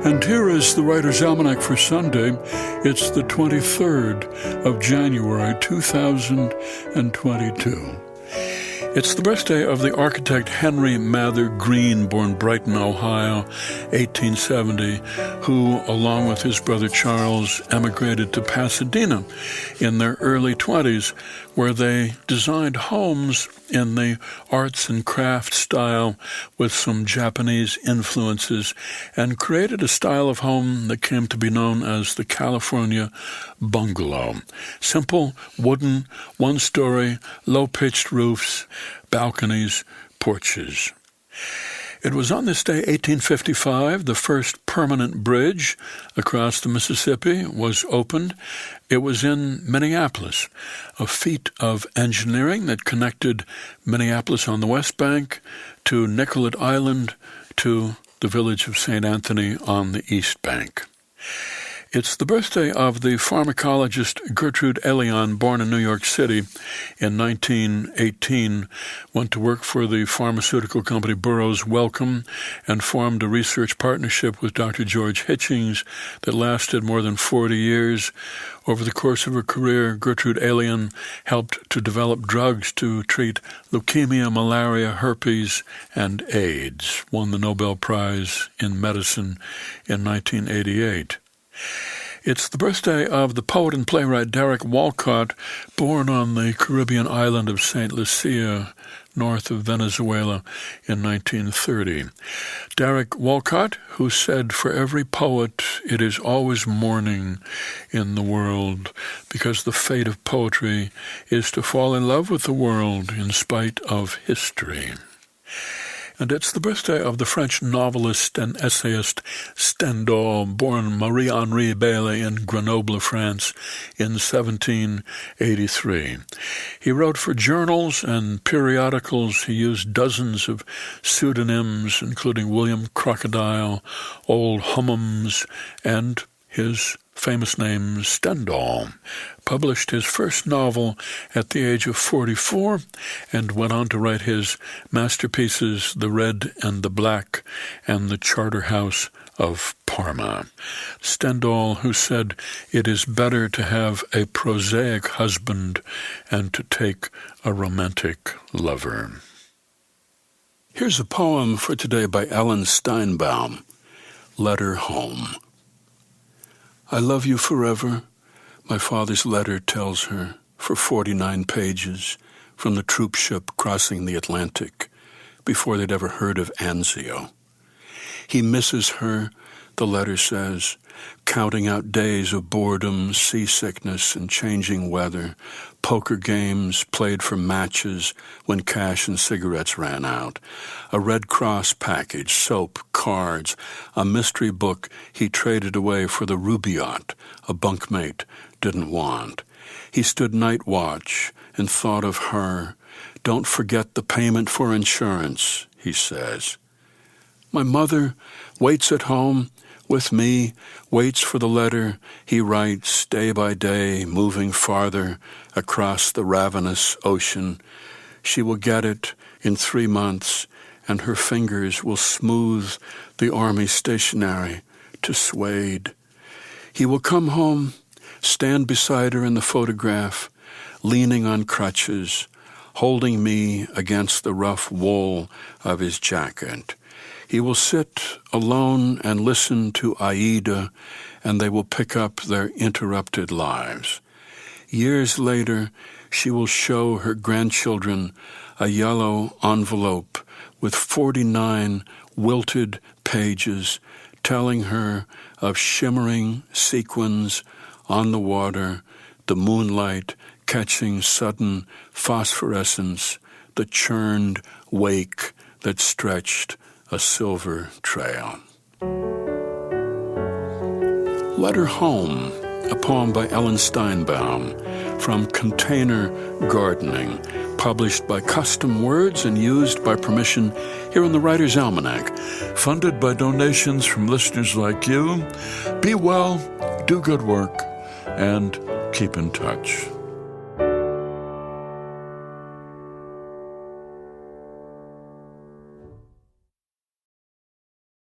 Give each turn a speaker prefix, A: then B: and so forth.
A: And here is the Writer's Almanac for Sunday. It's the 23rd of January, 2022. It's the birthday of the architect Henry Mather Green, born Brighton, Ohio, 1870, who, along with his brother Charles, emigrated to Pasadena in their early 20s, where they designed homes in the arts and crafts style with some Japanese influences and created a style of home that came to be known as the California bungalow. Simple, wooden, one-story, low-pitched roofs, balconies, porches. It was on this day, 1855, the first permanent bridge across the Mississippi was opened. It was in Minneapolis, a feat of engineering that connected Minneapolis on the West Bank to Nicollet Island to the village of St. Anthony on the East Bank. It's the birthday of the pharmacologist Gertrude Elion, born in New York City in 1918, went to work for the pharmaceutical company Burroughs Wellcome and formed a research partnership with Dr. George Hitchings that lasted more than 40 years. Over the course of her career, Gertrude Elion helped to develop drugs to treat leukemia, malaria, herpes, and AIDS, won the Nobel Prize in Medicine in 1988. It's the birthday of the poet and playwright Derek Walcott, born on the Caribbean island of St. Lucia, north of Venezuela, in 1930. Derek Walcott, who said, "For every poet, it is always morning in the world, because the fate of poetry is to fall in love with the world in spite of history." And it's the birthday of the French novelist and essayist Stendhal, born Marie-Henri Bailey in Grenoble, France, in 1783. He wrote for journals and periodicals. He used dozens of pseudonyms, including William Crocodile, Old Hummums, and his famous name Stendhal. Published his first novel at the age of 44 and went on to write his masterpieces The Red and the Black and The Charterhouse of Parma. Stendhal, who said, "It is better to have a prosaic husband and to take a romantic lover." Here's a poem for today by Ellen Steinbaum, Letter Home. I love you forever, my father's letter tells her, for 49 pages, from the troop ship crossing the Atlantic, before they'd ever heard of Anzio. He misses her, the letter says, counting out days of boredom, seasickness, and changing weather, poker games played for matches when cash and cigarettes ran out, a Red Cross package, soap, cards, a mystery book he traded away for the Rubaiyat a bunkmate didn't want. He stood night watch and thought of her. Don't forget the payment for insurance, he says. My mother waits at home with me, waits for the letter he writes day by day, moving farther across the ravenous ocean. She will get it in 3 months, and her fingers will smooth the army stationery to suede. He will come home, stand beside her in the photograph, leaning on crutches, holding me against the rough wool of his jacket. He will sit alone and listen to Aida, and they will pick up their interrupted lives. Years later, she will show her grandchildren a yellow envelope with 49 wilted pages telling her of shimmering sequins on the water, the moonlight catching sudden phosphorescence, the churned wake that stretched a silver trail. Letter Home, a poem by Ellen Steinbaum from Container Gardening, published by Custom Words and used by permission here in the Writer's Almanac, funded by donations from listeners like you. Be well, do good work, and keep in touch.